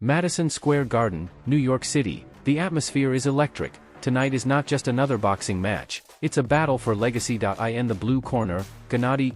Madison Square Garden, New York City. The atmosphere is electric. Tonight is not just another boxing match, it's a battle for legacy. In the blue corner, Gennady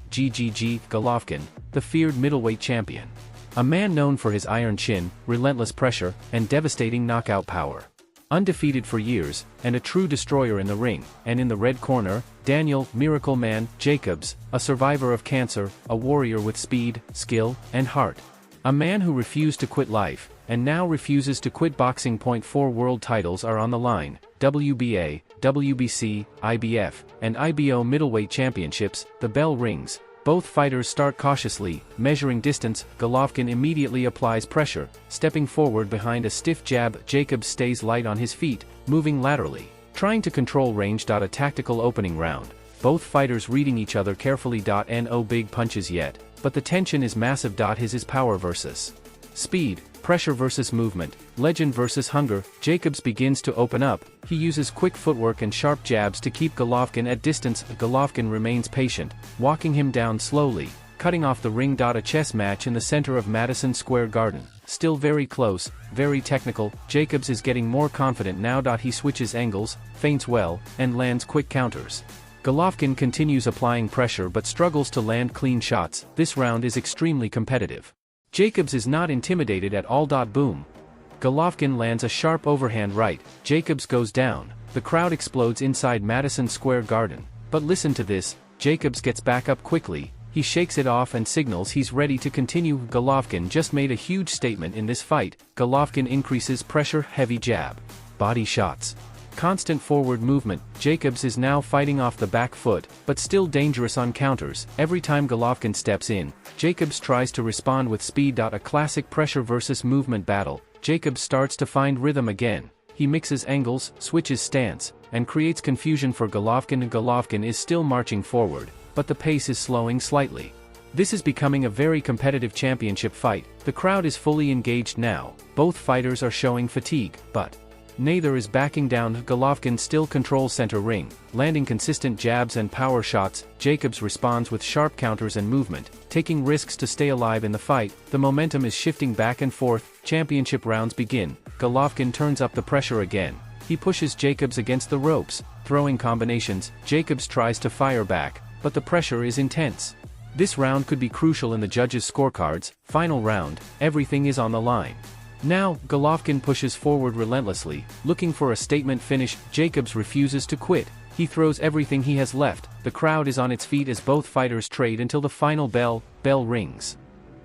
Golovkin, the feared middleweight champion. A man known for his iron chin, relentless pressure, and devastating knockout power. Undefeated for years, and a true destroyer in the ring. And in the red corner, Daniel "Miracle Man" Jacobs, a survivor of cancer, a warrior with speed, skill, and heart. A man who refused to quit life, and now refuses to quit boxing. 4 world titles are on the line: WBA, WBC, IBF, and IBO middleweight championships. The bell rings. Both fighters start cautiously, measuring distance. Golovkin immediately applies pressure, stepping forward behind a stiff jab. Jacobs stays light on his feet, moving laterally, trying to control range. A tactical opening round. Both fighters reading each other carefully. No big punches yet, but the tension is massive. His is power versus speed, pressure versus movement, legend versus hunger. Jacobs begins to open up. He uses quick footwork and sharp jabs to keep Golovkin at distance. Golovkin remains patient, walking him down slowly, cutting off the ring. A chess match in the center of Madison Square Garden. Still very close, very technical. Jacobs is getting more confident now. He switches angles, feints well, and lands quick counters. Golovkin continues applying pressure but struggles to land clean shots. This round is extremely competitive. Jacobs is not intimidated at all. Boom. Golovkin lands a sharp overhand right. Jacobs goes down. The crowd explodes inside Madison Square Garden. But listen to this, Jacobs gets back up quickly. He shakes it off and signals he's ready to continue. Golovkin just made a huge statement in this fight. Golovkin increases pressure, heavy jab, body shots, constant forward movement. Jacobs is now fighting off the back foot, but still dangerous on counters. Every time Golovkin steps in, Jacobs tries to respond with speed. A classic pressure versus movement battle. Jacobs starts to find rhythm again. He mixes angles, switches stance, and creates confusion for Golovkin. Golovkin is still marching forward, but the pace is slowing slightly. This is becoming a very competitive championship fight. The crowd is fully engaged now. Both fighters are showing fatigue, but neither is backing down. Golovkin still controls center ring, landing consistent jabs and power shots. Jacobs responds with sharp counters and movement, taking risks to stay alive in the fight. The momentum is shifting back and forth. Championship rounds begin. Golovkin turns up the pressure again. He pushes Jacobs against the ropes, throwing combinations. Jacobs tries to fire back, but the pressure is intense. This round could be crucial in the judges' scorecards. Final round, everything is on the line. Now, Golovkin pushes forward relentlessly, looking for a statement finish. Jacobs refuses to quit. He throws everything he has left. The crowd is on its feet as both fighters trade until the final bell rings.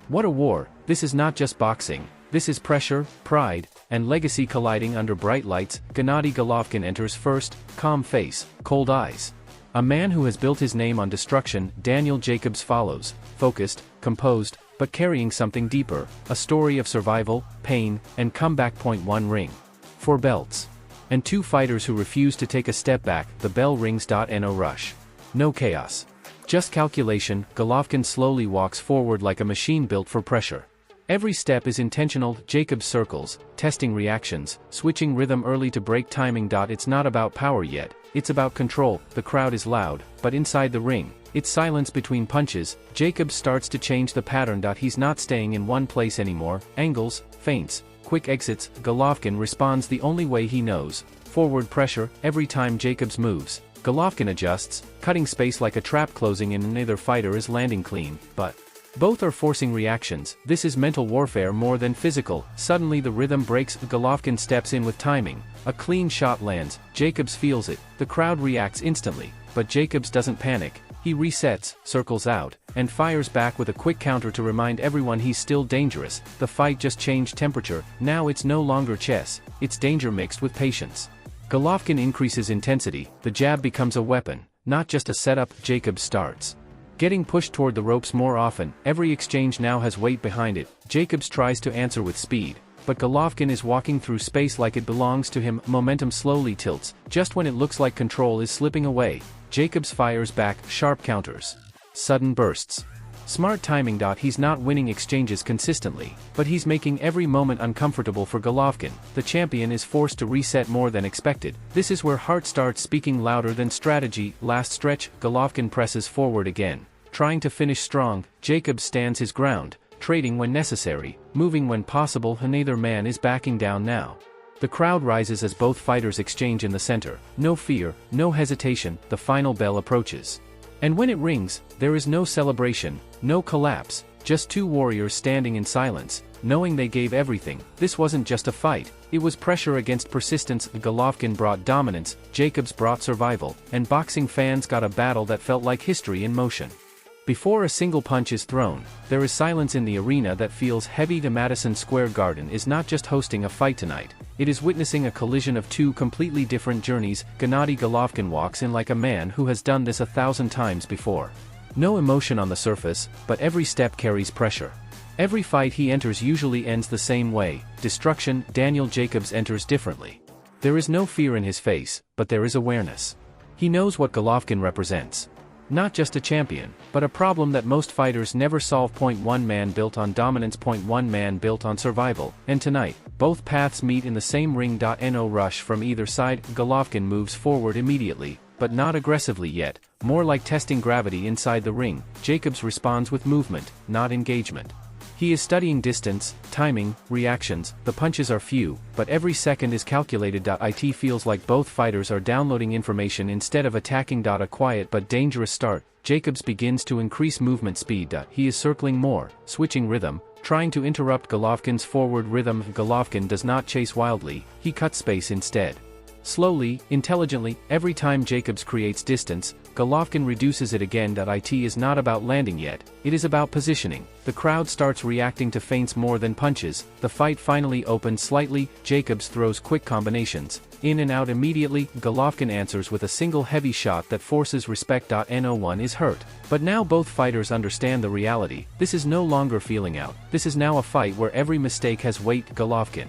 What a war! This is not just boxing. This is pressure, pride, and legacy colliding under bright lights. Gennady Golovkin enters first, calm face, cold eyes. A man who has built his name on destruction. Daniel Jacobs follows, focused, composed, but carrying something deeper, a story of survival, pain, and comeback. 1 ring. 4 belts. And 2 fighters who refuse to take a step back. The bell rings. No rush. No chaos. Just calculation. Golovkin slowly walks forward like a machine built for pressure. Every step is intentional. Jacobs circles, testing reactions, switching rhythm early to break timing. It's not about power yet, it's about control. The crowd is loud, but inside the ring, it's silence between punches. Jacobs starts to change the pattern. He's not staying in one place anymore. Angles, feints, quick exits. Golovkin responds the only way he knows. Forward pressure. Every time Jacobs moves, Golovkin adjusts, cutting space like a trap closing in. Neither fighter is landing clean, but both are forcing reactions. This is mental warfare more than physical. Suddenly the rhythm breaks. Golovkin steps in with timing. A clean shot lands. Jacobs feels it. The crowd reacts instantly, but Jacobs doesn't panic. He resets, circles out, and fires back with a quick counter to remind everyone he's still dangerous. The fight just changed temperature. Now it's no longer chess, it's danger mixed with patience. Golovkin increases intensity. The jab becomes a weapon, not just a setup. Jacobs starts getting pushed toward the ropes more often. Every exchange now has weight behind it. Jacobs tries to answer with speed, but Golovkin is walking through space like it belongs to him. Momentum slowly tilts. Just when it looks like control is slipping away, Jacobs fires back, sharp counters, sudden bursts. Smart timing. He's not winning exchanges consistently, but he's making every moment uncomfortable for Golovkin. The champion is forced to reset more than expected. This is where heart starts speaking louder than strategy. Last stretch. Golovkin presses forward again, trying to finish strong. Jacobs stands his ground, trading when necessary. moving when possible, and neither man is backing down now. The crowd rises as both fighters exchange in the center. No fear, no hesitation, the final bell approaches. And when it rings, there is no celebration, no collapse, just two warriors standing in silence, knowing they gave everything. This wasn't just a fight, it was pressure against persistence. Golovkin brought dominance, Jacobs brought survival, and boxing fans got a battle that felt like history in motion. Before a single punch is thrown, there is silence in the arena that feels heavy. The Madison Square Garden is not just hosting a fight tonight, it is witnessing a collision of two completely different journeys. Gennady Golovkin walks in like a man who has done this 1,000 times before. No emotion on the surface, but every step carries pressure. Every fight he enters usually ends the same way, destruction. Daniel Jacobs enters differently. There is no fear in his face, but there is awareness. He knows what Golovkin represents. Not just a champion, but a problem that most fighters never solve. One man built on dominance, one man built on survival, and tonight, both paths meet in the same ring. No rush from either side. Golovkin moves forward immediately, but not aggressively yet, more like testing gravity inside the ring. Jacobs responds with movement, not engagement. He is studying distance, timing, reactions. The punches are few, but every second is calculated. It feels like both fighters are downloading information instead of attacking. A quiet but dangerous start. Jacobs begins to increase movement speed. He is circling more, switching rhythm, trying to interrupt Golovkin's forward rhythm. Golovkin does not chase wildly, he cuts space instead. Slowly, intelligently, every time Jacobs creates distance, Golovkin reduces it again. It is not about landing yet, it is about positioning. The crowd starts reacting to feints more than punches. The fight finally opens slightly. Jacobs throws quick combinations, in and out immediately. Golovkin answers with a single heavy shot that forces respect. No one is hurt. But now both fighters understand the reality. This is no longer feeling out, this is now a fight where every mistake has weight. Golovkin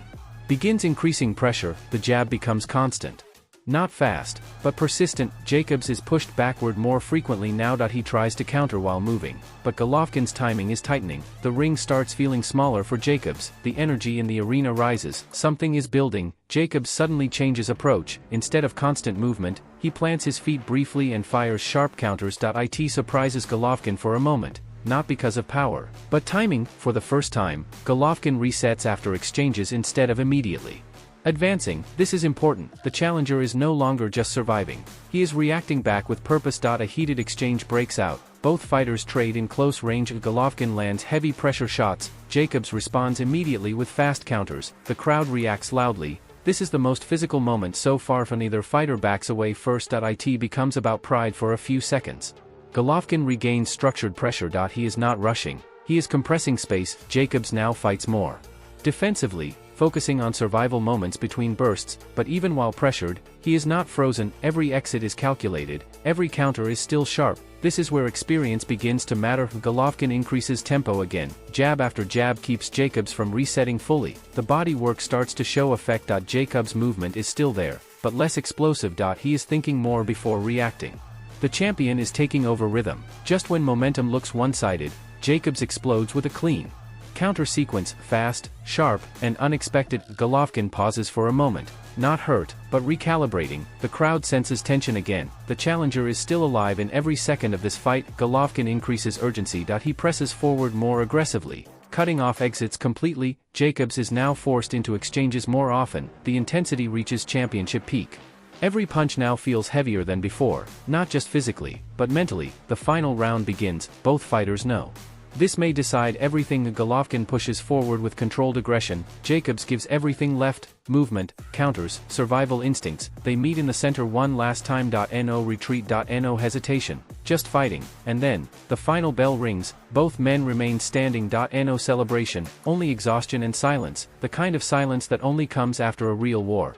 begins increasing pressure, the jab becomes constant. Not fast, but persistent. Jacobs is pushed backward more frequently now. He tries to counter while moving, but Golovkin's timing is tightening. The ring starts feeling smaller for Jacobs, the energy in the arena rises, something is building. Jacobs suddenly changes approach. Instead of constant movement, he plants his feet briefly and fires sharp counters. It surprises Golovkin for a moment. Not because of power, but timing. For the first time, Golovkin resets after exchanges instead of immediately advancing. This is important. The challenger is no longer just surviving, he is reacting back with purpose. A heated exchange breaks out. Both fighters trade in close range. Golovkin lands heavy pressure shots. Jacobs responds immediately with fast counters. The crowd reacts loudly. This is the most physical moment so far for neither fighter backs away first. It becomes about pride for a few seconds. Golovkin regains structured pressure. He is not rushing, he is compressing space. Jacobs now fights more defensively, focusing on survival moments between bursts, but even while pressured, he is not frozen. Every exit is calculated, every counter is still sharp. This is where experience begins to matter. Golovkin increases tempo again, jab after jab keeps Jacobs from resetting fully. The body work starts to show effect. Jacobs' movement is still there, but less explosive. He is thinking more before reacting. The champion is taking over rhythm. Just when momentum looks one-sided, Jacobs explodes with a clean counter sequence, fast, sharp, and unexpected. Golovkin pauses for a moment, not hurt, but recalibrating. The crowd senses tension again. The challenger is still alive in every second of this fight. Golovkin increases urgency. He presses forward more aggressively, cutting off exits completely. Jacobs is now forced into exchanges more often. The intensity reaches championship peak. Every punch now feels heavier than before, not just physically, but mentally. The final round begins. Both fighters know this may decide everything. Golovkin pushes forward with controlled aggression. Jacobs gives everything left, movement, counters, survival instincts. They meet in the center one last time. No retreat. No hesitation, just fighting. And then, the final bell rings. Both men remain standing. No celebration, only exhaustion and silence, the kind of silence that only comes after a real war.